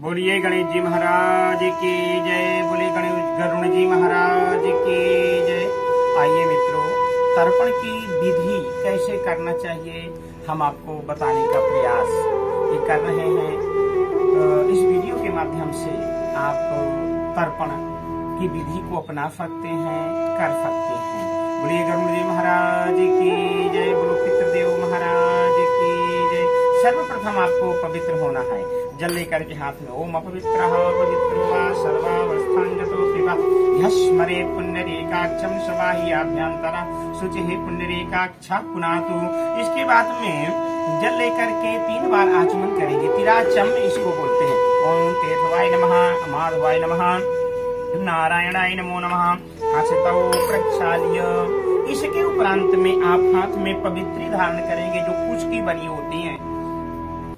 बोलिए गणेश जी महाराज की जय। बोलिए गणेश गरुण जी महाराज की जय। आइए मित्रों, तर्पण की विधि कैसे करना चाहिए हम आपको बताने का प्रयास ये कर रहे हैं। इस वीडियो के माध्यम से आप तर्पण की विधि को अपना सकते हैं, कर सकते हैं। बोलिए गरुण जी महाराज की जय। बोलो पितृदेव महाराज की जय। सर्वप्रथम आपको पवित्र होना है। जल लेकर के हाथ में ओम अपवित्रः पवित्रो वा सर्वावस्थांगतो पिबा ह्यस्मरे पुण्यरेकाक्षं सबाह्याभ्यंतरः शुचिः पुण्यरेकाक्षा पुनातु। इसके बाद में जल लेकर के 3 बार आचमन करेंगे। तिराचम इसको बोलते हैं। ओम केशवाय नमः, माधवाय नमः, नारायणाय नमो नमः। हस्तौ प्रक्षाल्य। इसके उपरांत में आप हाथ में पवित्री धारण करेंगे जो कुश की बनी होती है।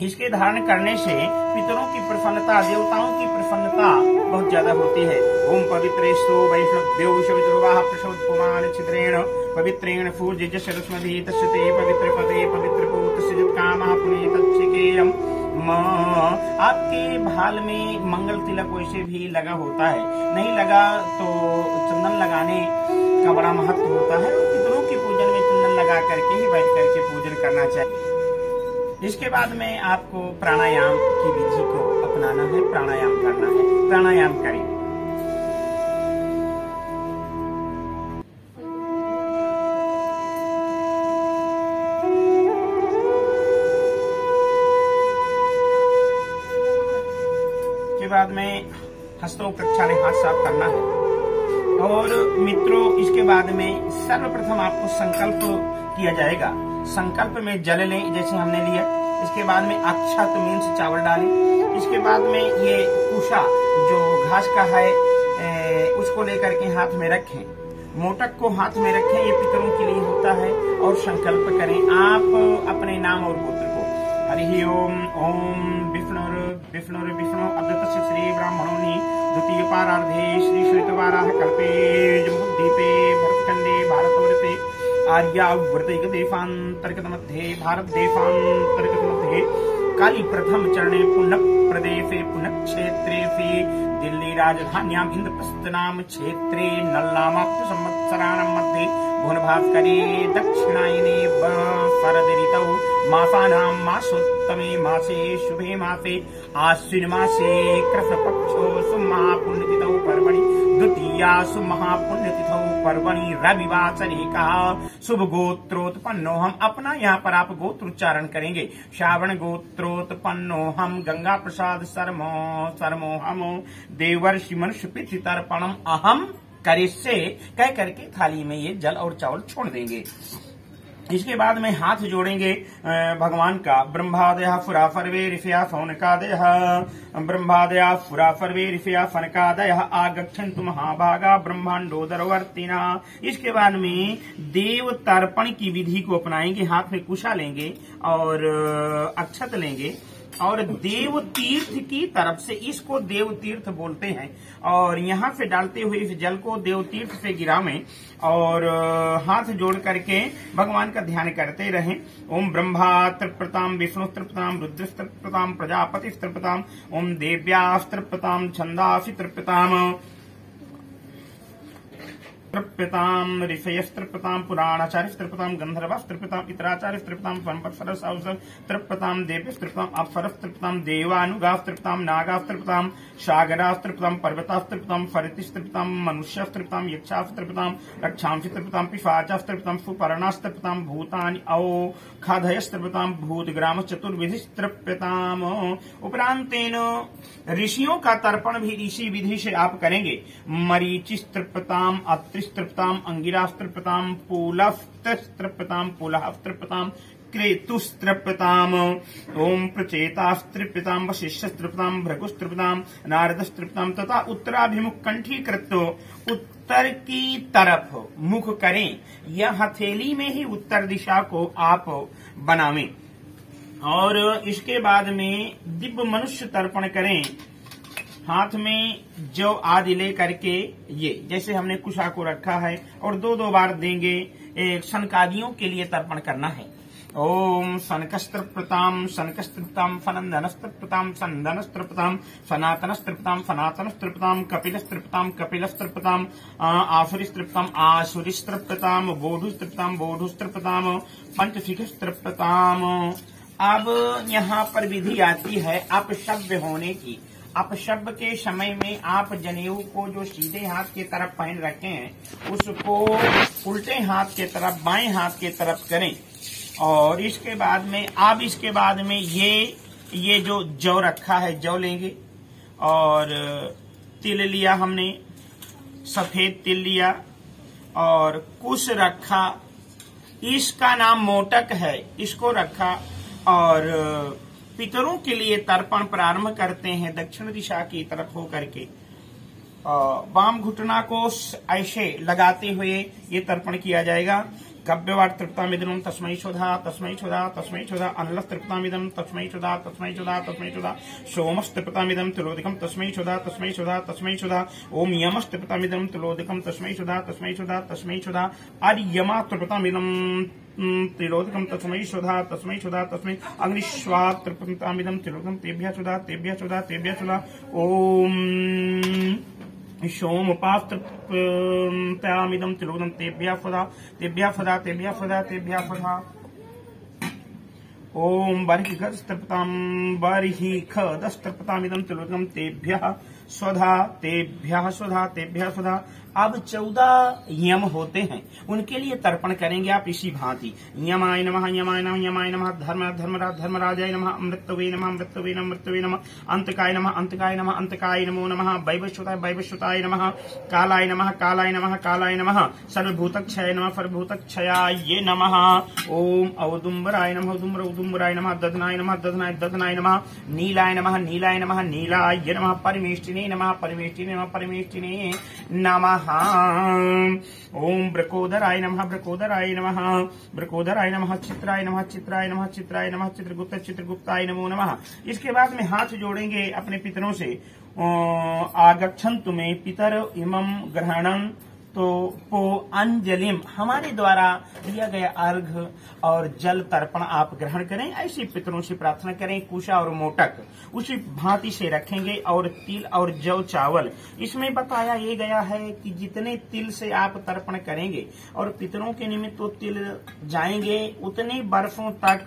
इसके धारण करने से पितरों की प्रसन्नता, देवताओं की प्रसन्नता बहुत ज्यादा होती है। ओम पवित्रेषु वैष्णव्यो विश्वविद्रोवाः प्रसवत्पुमान् छिद्रेण पवित्रेण पूज्य सरस्वती तस्य ते पवित्र पदे पवित्र तस्य जत्कामः पुनीतच्छिकेयम्। आपके भाल में मंगल तिलक वैसे भी लगा होता है, नहीं लगा तो चंदन लगाने का बड़ा महत्व होता है। पितरों की पूजन में चंदन लगा करके ही बैठ करके पूजन करना चाहिए। इसके बाद में आपको प्राणायाम की विधि को अपनाना है, प्राणायाम करना है। प्राणायाम करें। के बाद में हस्तों प्रक्षाल्य, हाथ साफ करना है। और मित्रों, इसके बाद में सर्वप्रथम आपको संकल्प किया जाएगा। संकल्प में जल लें जैसे हमने लिया। इसके बाद में अक्षत मीन्स चावल डालें। इसके बाद में ये कुशा जो घास का है उसको लेकर के हाथ में रखें। मोटक को हाथ में रखें, ये पितरों के लिए होता है। और संकल्प करें आप अपने नाम और गोत्र को। हरि ओम ओम विष्णु विष्णु अद्वैतस्य श्री ब्राह्मणोनि द्वितीय पारार्धे श्री श्वेतवाराह कल्पे जम्बूद्वीपे भरतखंडे भारतवर्षे आर्यावर्त देशांतर्गत मध्ये भारत देशांतर्गत मध्ये काली प्रथम चरणे पुनः प्रदेशे पुनः क्षेत्रे दिल्ली राजधान्याम इंद्रप्रस्थ नाम क्षेत्रे नल्लामाप्त संवत्सराणां मध्ये भुवनभास्करे दक्षिणायने शरद ऋतौ मासानां मासोत्तमे मासे शुभे मासे आश्विन मासे कृष्णपक्षो सुमहापुण्यतिथौ पर्वणि द्वितीयासु महापुण्यतिथौ पर्वणि रविवासरे कहा शुभ गोत्रोत्पन्नो हम। अपना यहाँ पर आप गोत्र उच्चारण करेंगे। श्रावण गोत्रोत्पन्नो हम गंगा प्रसाद शर्मो हम देवर्षि मनुष्य पितृ तर्पणम अहम करिष्ये कह करके थाली में ये जल और चावल छोड़ देंगे। इसके बाद में हाथ जोड़ेंगे भगवान का। ब्रह्मादयः फुराफर्वे ऋषया फौनकादयः ब्रह्मादयः फुराफर्वे ऋषया फनकादयः आगच्छन्तु महाभागा ब्रह्मांडोदरवर्तिना। इसके बाद में देव तर्पण की विधि को अपनाएंगे। हाथ में कुशा लेंगे और अक्षत लेंगे और देव तीर्थ की तरफ से, इसको देव तीर्थ बोलते हैं, और यहाँ से डालते हुए इस जल को देव तीर्थ से गिरावें और हाथ जोड़ करके भगवान का ध्यान करते रहें। ओम ब्रह्मा तृप्ताम विष्णु तृप्ताम रुद्र तृप्ताम प्रजापति तृप्ताम ओम देव्या तृप्ताम छंदासि तृप्ताम तृप्यताम ऋषयस्तृप्यताम पुराणाचार्यस्तृप्यताम गंधर्वस्तृप्यताम इतराचार्यस्तृप्यताम संवत्सरसहस्र तृप्यताम देव्यस्तृप्यताम अप्सरस्तृप्यताम देवानुगास्तृप्यताम नागास्तृप्यताम सागरास्तृप्यताम पर्वतास्तृप्यताम फरितिस्तृप्यताम मनुष्यस्तृप्यताम यक्षास्तृप्यताम रक्षांस्तृप्यताम पिशाचास्तृप्यताम सुपर्णास्तृप्यताम भूतानि औषधयस्तृप्यताम भूतग्राम चतुर्विधिस्तृप्यताम। उपरांतेन ऋषियों का तर्पण भी इसी विधि से आप करेंगे। मरीचिस्तृप्यताम अत्रिस्तृप्यताम अंगिरास्तृप्यताम पूलस्तृप्यताम पुलहस्तृप्यताम क्रेतुस्तृप्यताम ओम प्रचेतास्तृप्यताम वशिष्ठस्तृप्यताम भृगुस्तृप्यताम नारदस्तृप्यताम तथा उत्तराभिमुख कंठीकृत उत्तर की तरफ मुख करें। यह हथेली में ही उत्तर दिशा को आप बनावें। और इसके बाद में दिव्य मनुष्य तर्पण करें। हाथ में जौ आदि ले करके ये जैसे हमने कुशा को रखा है और 2-2 बार देंगे। सनकादियों के लिए तर्पण करना है। ओम सनकस्त्रप्रताम सनकस्त्रप्रताम फनंदनस्त्रप्रताम संदनस्त्रप्रताम सनातनस्त्रप्रताम सनातनस्त्रप्रताम कपिलस्त्रप्रताम कपिलस्त्रप्रताम आसुरिस्त्रप्रताम आसुरिस्त्रप्रताम बोधुस्त्रप्रताम बोधुस्त्रप्रताम पंचशिखस्त्रप्रताम। अब यहाँ पर विधि आती है अपशब्द होने की। अपशब्द के समय में आप जनेऊ को जो सीधे हाथ की तरफ पहन रखे हैं उसको उल्टे हाथ के तरफ बाएं हाथ के तरफ करें। और इसके बाद में आप इसके बाद में ये जो जौ रखा है जौ लेंगे और तिल लिया हमने, सफेद तिल लिया और कुश रखा, इसका नाम मोटक है, इसको रखा और पितरों के लिए तर्पण प्रारंभ करते हैं दक्षिण दिशा की तरफ हो करके। वाम घुटना को ऐसे लगाते हुए ये तर्पण किया जाएगा। कव्यवाट तृप्तामिदं तस्मै स्वधा तस्मै स्वधा तस्मै स्वधा अनलस तृप्तामिदं तस्मै स्वधा तस्मै स्वधा तस्मै स्वधा सोमस तृप्तामिदं तिलोदकं तस्मै स्वधा तस्मै स्वधा तस्मै स्वधा ओम यमस तृप्तामिदं तिलोदकं तस्मै स्वधा तस्मै स्वधा तस्मै स्वधा अर्यमा तृप्तामिदं तिलोदकं तस्मै स्वधा तस्मै स्वधा तस्मै अग्निश्वा तृप्तामिदं तिलोदकं तेभ्यः स्वधा तेभ्यः स्वधा तेभ्यः स्वधा ओम सोमपास्त्रमिदं तिलोदकं तेभ्यः स्वधा तेभ्यः स्वधा तेभ्यः स्वधा तेभ्यः स्वधा ओम बर्हिखस्तृप्तां बर्हिखदस्तृप्तामिदं तिलोदकं तेभ्यः स्वधा तेभ्यः स्वधा तेभ्यः स्वधा। अब 14 यम होते हैं, उनके लिए तर्पण करेंगे आप इसी भांति। यमाय नमः यमाय नमः यमाय नमः धर्मराजाय नमः अमृतवे नमः अमृतवे नमः अमृतवे नमः अंतकाय नमः अंतकाय नमः अंतकाय नमो नमः वैवस्वताय नमः कालाय नमः कालाय नमः कालाय नमः सर्वभूतक्षय नमः सर्वभूतक्षयाय नमः। ओम औदुम्बराय नमः औदुम्बराय नमः दधनाय नमः दधनाय नमः नीलाय नमः नीलाय नमः नीलाय नमः परमेष्टिने नमः परमेष्टिने नमः परमेष्टिने नमः। ओम ब्रकोदराय नमः ब्रकोदराय नमः ब्रकोदराय नमः चित्राय नमः चित्राय नमः चित्राय नमः चित्रगुप्ताय नमो नमः। इसके बाद में हाथ जोड़ेंगे अपने पितरों से। आगच्छन्तु मे पितर इमं ग्रहणं तो पो अंजलिम, हमारे द्वारा दिया गया अर्घ और जल तर्पण आप ग्रहण करें। ऐसे पितरों से प्रार्थना करें। कुशा और मोटक उसी भांति से रखेंगे और तिल और जौ चावल। इसमें बताया ये गया है कि जितने तिल से आप तर्पण करेंगे और पितरों के निमित्त तो तिल जाएंगे उतने बरसों तक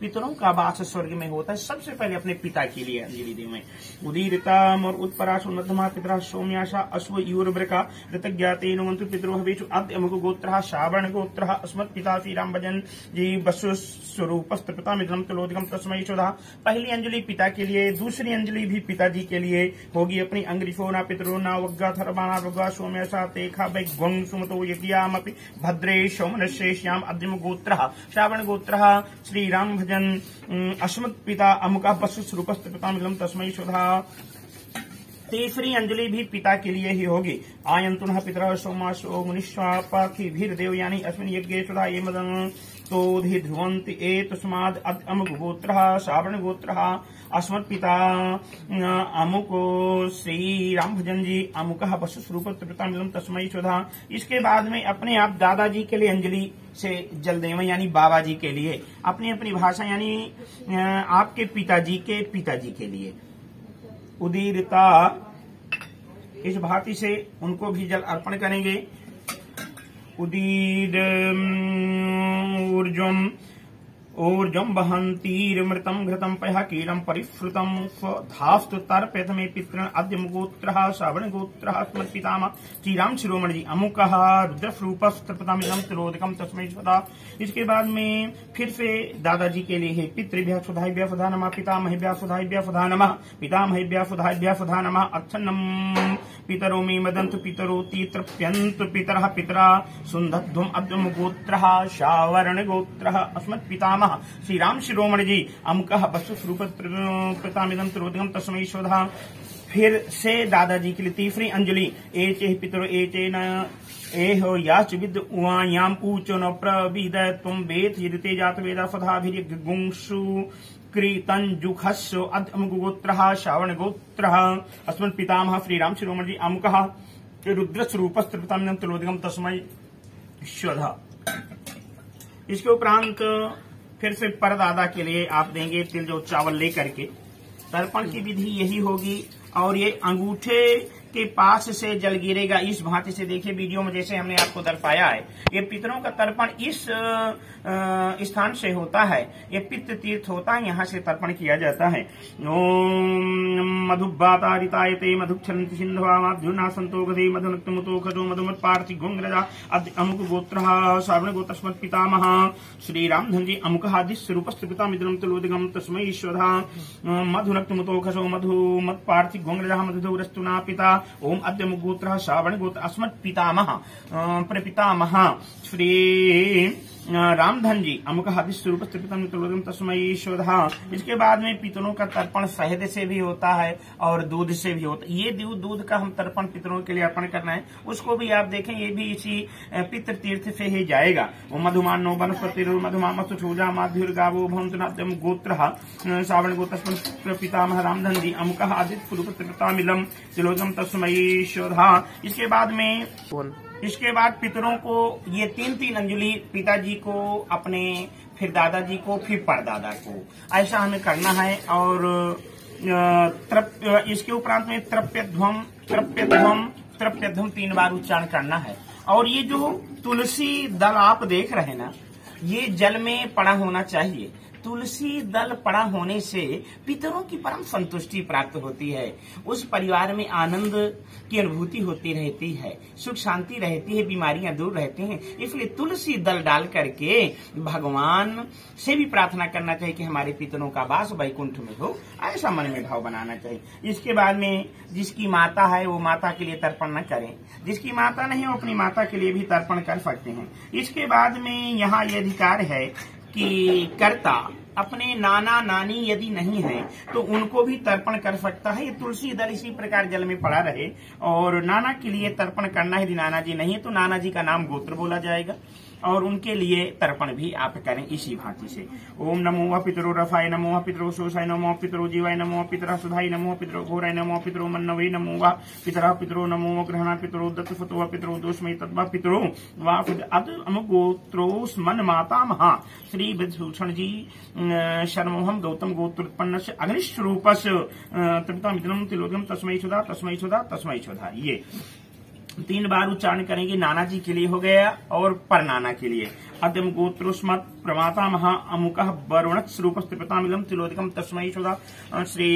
पितरों का वास स्वर्ग में होता है। सबसे पहले अपने पिता के लिए अंजलि देवें। उदीरताम और उत्पराशो मध्यमा पितरा सौम्याशा अश्व यूरब्रका ऋतज्ञाते पितरो हवेषु अद्य अमुक गोत्रः श्रावण गोत्रः अस्मत् पिता श्री राम भजन जी वसु स्वरूपस्तृप्तामिदं तिलोदकं तस्मै स्वधा। पहली अंजलि पिता के लिए, दूसरी अंजलि भी पिताजी के लिए होगी। अपनी अंग्रिफो न पितरो न वग्गा थर्वाणा वग्गा सौम्यसा तेखा वै ग्वं सुमतो यज्ञामपि भद्रे सौमनश्रेष्याम अद्यम गोत्रः श्रावण गोत्रः श्री राम भजन अस्मत् पिता अमुका वसु स्वरूपस्तृप्तामिदं तस्मै स्वधा। तीसरी अंजलि भी पिता के लिए ही होगी। आयंतुनः पितरः सोमासो मुनिष्वापाखिभिर्देव यानी अस्मिन् यज्ञे स्वधा ये मदं तोधि ध्रुवन्ति एतस्माद् अमुक गोत्रः श्रावण गोत्रः अस्मत् पिता अमुको श्री राम भजन जी अमुकः वसु स्वरूपस्तृप्तामिदं तस्मै स्वधा। इसके बाद में अपने आप दादाजी के लिए अंजलि से जल देवें यानी बाबा जी के लिए। अपनी अपनी भाषा यानी आपके पिताजी के लिए उदीरता इस भांति से उनको भी जल अर्पण करेंगे। उदीर ऊर्जम वहंतीमृतम घृतम पया कीलम परिफ्रुतम धास्तु तर्पयत मे पितृन् अद्य गोत्रः श्रावण गोत्रः अस्मत् पितामह श्रीराम शिरोमणि जी अमुकः रुद्रस्वरूपस्तृप्तामिदं तिलोदकं तस्मै स्वधा। इसके बाद में फिर से दादाजी के लिए है। पितृभ्यः स्वधाभ्यः स्वधा नमः पितामहेभ्यः स्वधाभ्यः स्वधा नमः पितामहेभ्यः स्वधाभ्यः स्वधा नमः। अच्छन्नम पितरो मे मदन्तु पितरोति तृप्यन्तु पितरः पितरा सुन्दध्वम् अद्यम गोत्रः श्रावण गोत्रः अस्मत् पितामह श्री राम शिरोमणि जी अमुकः वसु स्वरूपस्तृप्तामिदं तिलोदकं तस्मै स्वधा। फिर से दादाजी के लिए तीसरी अंजलि। एचे पितरो एचे न एहो याच विद उवायाम पूचो न प्रविद तुम वेद यदिते जात वेदा स्वधाभिर्गुंसु कृतंजुखस्यो अद्यमुक गोत्रः श्रावण गोत्रः अस्मत् पितामह श्री राम शिरोमणि जी अमुकः रुद्रस्वरूपस्तृप्तामिदं तिलोदकं तस्मै स्वधा। इसके उपरांत फिर से परदादा के लिए आप देंगे तिल जो चावल लेकर के। तर्पण की विधि यही होगी। और ये अंगूठे के पास से जल गिरेगा इस भांति से। देखिए वीडियो में जैसे हमने आपको दर्शाया है, ये पितरों का तर्पण इस स्थान से होता है। ये पित्त तीर्थ होता है, यहाँ से तर्पण किया जाता है। ओम मधुबातारितायते मधुक्षरन्ति सिन्धवामाद्युना संतोषे मधुनक्तमुतोखजो मधुमत पार्थि गोंग्रजा अमुक गोत्र श्रावण गोत्रस्मत् पितामह श्री रामधन जी अमुक आदिश्य रूपस्थ पितामिद्रम तुलोदगम तस्मै ईश्वरा मधुनक्तमुतोखजो मधुमत पार्थि गोंग्रजा मधुदौरस्तुना पिता ओम अद्य गोत्र श्रावण गोत्र अस्मत् पितामह प्रपितामह श्री रामधन जी अमुक हाथी स्वरूप तस्मै ईश्वरः। इसके बाद में पितरों का तर्पण शहद से भी होता है और दूध से भी होता है। ये दूध का हम तर्पण पितरों के लिए अर्पण करना है, उसको भी आप देखें, ये भी इसी पितृ तीर्थ से ही जाएगा। वो मधुमानो वनस्पति मधुमामूजा माध्युर्गावो भवंतनाद्यम गोत्र श्रावण गोत्र पितामह रामधन जी अमुक आदित्य स्वरूप पितामिलम तिलोदकम तस्मै ईश्वरः। इसके बाद पितरों को ये 3-3 अंजलि पिताजी को, अपने, फिर दादाजी को, फिर परदादा को, ऐसा हमें करना है। और इसके उपरांत में त्रप्यध्वम त्रप्यध्वम त्रप्यध्वम 3 बार उच्चारण करना है। और ये जो तुलसी दल आप देख रहे हैं ना, ये जल में पड़ा होना चाहिए। तुलसी दल पड़ा होने से पितरों की परम संतुष्टि प्राप्त होती है। उस परिवार में आनंद की अनुभूति होती रहती है, सुख शांति रहती है, बीमारियां दूर रहती हैं। इसलिए तुलसी दल डाल करके भगवान से भी प्रार्थना करना चाहिए कि हमारे पितरों का वास वैकुंठ में हो, ऐसा मन में भाव बनाना चाहिए। इसके बाद में जिसकी माता है वो माता के लिए तर्पण न करें, जिसकी माता नहीं वो अपनी माता के लिए भी तर्पण कर सकते हैं। इसके बाद में यहाँ ये अधिकार है कि कर्ता अपने नाना नानी यदि नहीं है तो उनको भी तर्पण कर सकता है। ये तुलसी दल इसी प्रकार जल में पड़ा रहे। और नाना के लिए तर्पण करना है, यदि नाना जी नहीं है तो नाना जी का नाम गोत्र बोला जाएगा और उनके लिए तर्पण भी आप करें इसी भांति से। ओम नमो पितरो रफाय नमो पितरो शोषाय नमो पितरो जीवाय नमो पितरा सुधाय नमो पितरो घोराय नमो पितरो मन्नवे नमो वा पितरा पितरो नमो ग्रहणा पितरो दत्त फतो पितरो दोषमय तद्वा पितरो वा अमुगोत्रोस मन मातामह श्री विभूषण जी शर्मोहम गौतम गोत्रोत्पन्न अग्निश्वरूपस त्रिपितामित्रम तिलोदकम तस्मै सुधा तस्मै सुधा तस्मै सुधा। ये 3 बार उच्चारण करेंगे। नाना जी के लिए हो गया और परनाना के लिए। अद्यम गोत्रोस्मत् प्रमातामह अमुकः वरुणः स्वरूपस्य पितामिलम तिलोदकम तस्मै सुधा श्री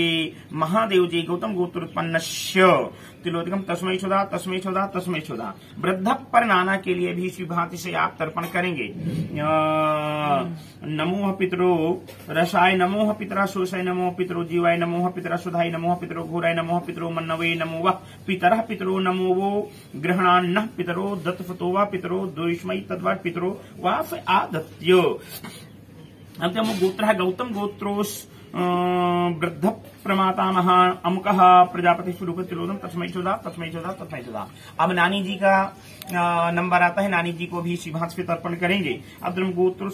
महादेव जी गौतम गोत्रोत्पन्नस्य तिलोदकम तस्मै सुधा तस्मै सुधा तस्मै सुधा। वृद्ध परनाना के लिए भी इसी भांति से आप तर्पण करेंगे। नमो पितरो रसाय नमो पितरा शोषाय नमो पितरो जीवाय नमो पितरा सुधाय नमो पितरो घोराय नमो पितरो मन्नवे नमो वा पितरः पितरो नमो वो ग्रहणान्न पितरो दत्तफतो वा पितरो द्वेष्मयी तद्वा पितरो वाफ आदत्यो। अद्यम गोत्रः गौतम गोत्रोस वृद्ध प्रमातामह अमुकः प्रजापति स्वरूप तिलोदकम तस्मै सुधा तस्मै सुधा तस्मै सुधा। अब नानी जी का नंबर आता है, नानी जी को भी इसी भांति से तर्पण करेंगे। अद्यम गोत्र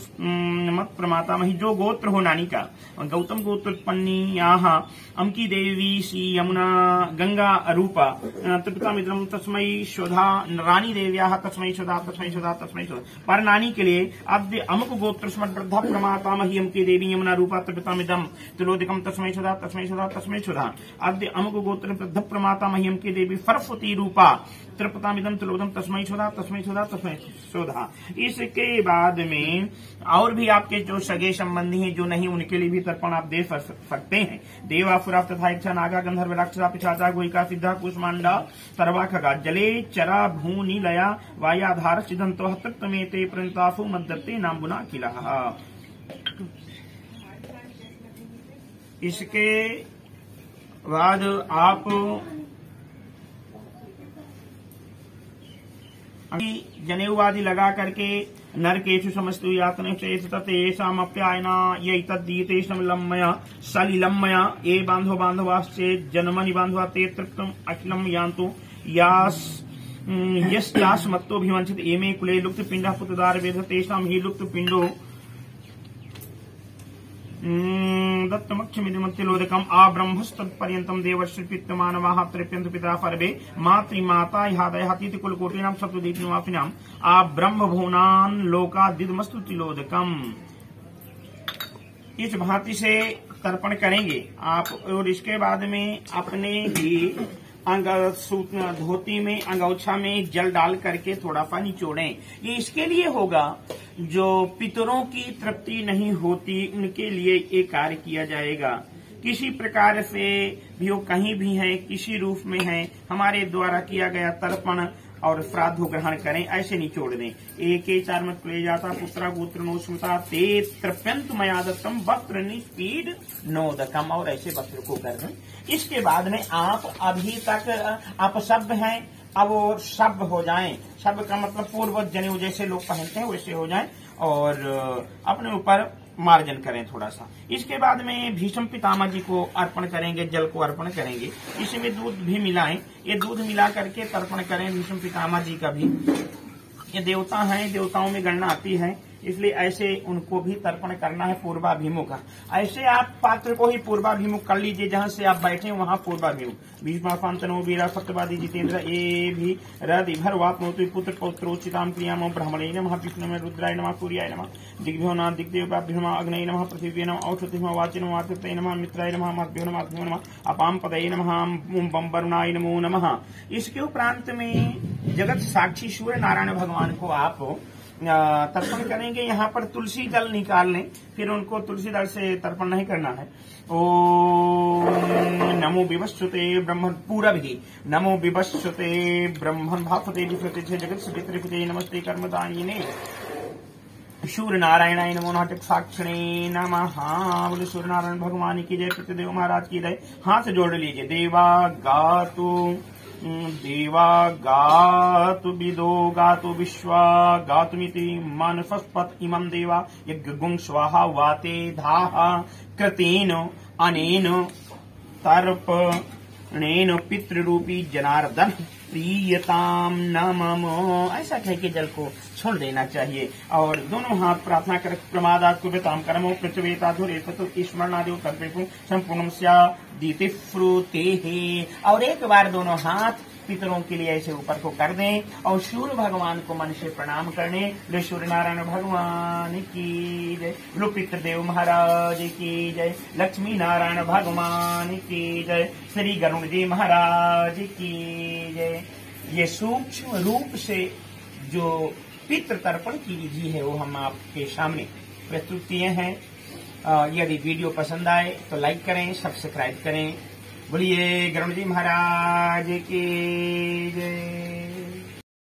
मत प्रमातामही, जो गोत्र हो नानी का, गौतम गोत्रोत्पन्नी यहाँ अमकी देवी श्री यमुना गंगा रूपा त्रिपितामित्रम तस्मै सुधा रानी देव्याः तस्मै सुधा तस्मै सुधा तस्मै सुधा। पर नानी के लिए अद्य अमुक गोत्र स्मत् वृद्धा प्रमातामही अमकी देवी यमुना रूपा त्रिपितामित्रम तिलोदकम तस्मै सुधा तस्मै सुधा तस्मै सुधा। अद्य अमुक गोत्र वृद्ध प्रमातामही अमकी देवी सरस्वती रूपा त्रिपितामित्रम तिलोदकम तस्मै सुधा तस्मै सुधा तस्मै सुधा। इसके बाद में और भी आपके जो सगे संबंधी हैं जो नहीं, उनके लिए भी तर्पण आप दे सकते हैं। देवासुरा तथा इच्छा नागा गंधर्व राक्षसा पिशाचा गोहिका सिद्धा कुष्मांडा सर्वा खगा जले चरा भूनि लया वायाधार सिद्धंतो तृप्तमेते प्रणतासु मद्दते नाम्बुना किला। इसके बाद आप जनेऊवादि लगा करके नरकेषु समस्तु यातने तेषामप्यायना ये तद्दीतेषम लम्मया सलिलम्मया ये बांधो बांधवाश्चे जन्मनि बांधवा ते तृप्तम अखिलम यान्तु यास यस्यास्मत्तोभिवंचित एमे कुले लुप्त पिंडः पुत्रदार वेद तेषाम ही लुप्त पिंडो दत्तमक्षमिदमतिलोदकम आ ब्रह्मस्तत्पर्यंतम देवर्षि पित्तमानवाः तृप्यन्तु पितरा पर्वे मातृमाता ह्यादयतीति कुलकोटिनां सप्तदीपिनवापिनां आ ब्रह्मभुवनान् लोकादिदमस्तु तिलोदकम। इस भांति से तर्पण करेंगे आप। और इसके बाद में अपने ही धोती में अंगोछा में जल डाल करके थोड़ा सा निचोड़ें। ये इसके लिए होगा जो पितरों की तृप्ति नहीं होती उनके लिए ये कार्य किया जाएगा। किसी प्रकार से भी वो कहीं भी हैं, किसी रूप में हैं, हमारे द्वारा किया गया तर्पण और श्राद्ध ग्रहण करें, ऐसे निचोड़ दें। एक चार मत ले जाता पुत्रा गोत्र नो स्मृता ते तृप्यंत मया दत्तम वस्त्र निष्पीड नोदकम, और ऐसे वस्त्र को कर दें। इसके बाद में आप अभी तक आप शब्द हैं, अब वो शब्द हो जाएं। शब्द का मतलब पूर्वज जनेऊ जैसे लोग पहनते हैं वैसे हो जाएं और अपने ऊपर मार्जन करें थोड़ा सा। इसके बाद में भीष्म पितामह जी को अर्पण करेंगे, जल को अर्पण करेंगे। इसमें दूध भी मिलाएं, ये दूध मिला करके तर्पण करें भीष्म पितामह जी का भी। ये देवता हैं, देवताओं में गणना आती है, इसलिए ऐसे उनको भी तर्पण करना है पूर्वाभिमुख। ऐसे आप पात्र को ही पूर्वाभिमुख कर लीजिए, जहां से आप बैठे वहां पूर्वाभिमुख। भीष्माफांतनो वीरा सत्यवादी जितेंद्र ये भी रदि भरवात्मोतु पुत्र पौत्रोचिताम क्रियामो ब्राह्मणे नमः विष्णुमे रुद्राय नमः सूर्याय नमः दिग्भ्यो नमः दिग्देवभ्यो नमः अग्नये नमः पृथिव्यै नमः औषधि नमः वाचे नमः आतिथ्ये नमः मित्राय नमः मध्यो नमः अग्न्यो नमः अपाम पदये नमः बम वरुणाय नमो नमः। इसके उपरांत में जगत साक्षी सूर्य नारायण भगवान को आप तर्पण करेंगे। यहाँ पर तुलसी दल निकाल लें, फिर उनको तुलसी दल से तर्पण नहीं करना है। ओम नमो विवस्वते ब्रह्मण पूरा विधि। नमो विवस्वते ब्रह्मण भाफते विश्वते जगत सवित्रिपते नमस्ते कर्मदायिने सूर्य नारायणाय नमो नमः साक्षिणे नमः। बोले सूर्य नारायण भगवान की जय, प्रतिदेव महाराज की जय। हाथ जोड़ लीजिए। देवा गातु विदो गातु विश्वा गातुमिति मानसस्पत इमं देवा यज्ञगुं स्वाहा वाते धाहा कृतेन अनेन तर्पणेन पितृरूपी जनार्दन प्रियताम नमः। ऐसा कह के जल को छोड़ देना चाहिए और दोनों हाथ प्रार्थना कर प्रमादात कुर्वताम कर्मो पृथ्वेता धुरे ततो स्मरणादि कर्तव्य संपूर्ण स्यादिति फ्रुते है। और एक बार दोनों हाथ पितरों के लिए ऐसे ऊपर को कर दें और सूर्य भगवान को मन से प्रणाम करने। ले सूर्य नारायण भगवान की जय, लो पितृदेव महाराज की जय, लक्ष्मी नारायण भगवान की जय, श्री गरुण जी महाराज की जय। ये सूक्ष्म रूप से जो पितृ तर्पण की विधि है वो हम आपके सामने प्रस्तुत किए हैं। यदि वीडियो पसंद आए तो लाइक करें, सब्सक्राइब करें। बोलिए गरुण जी महाराज की जय।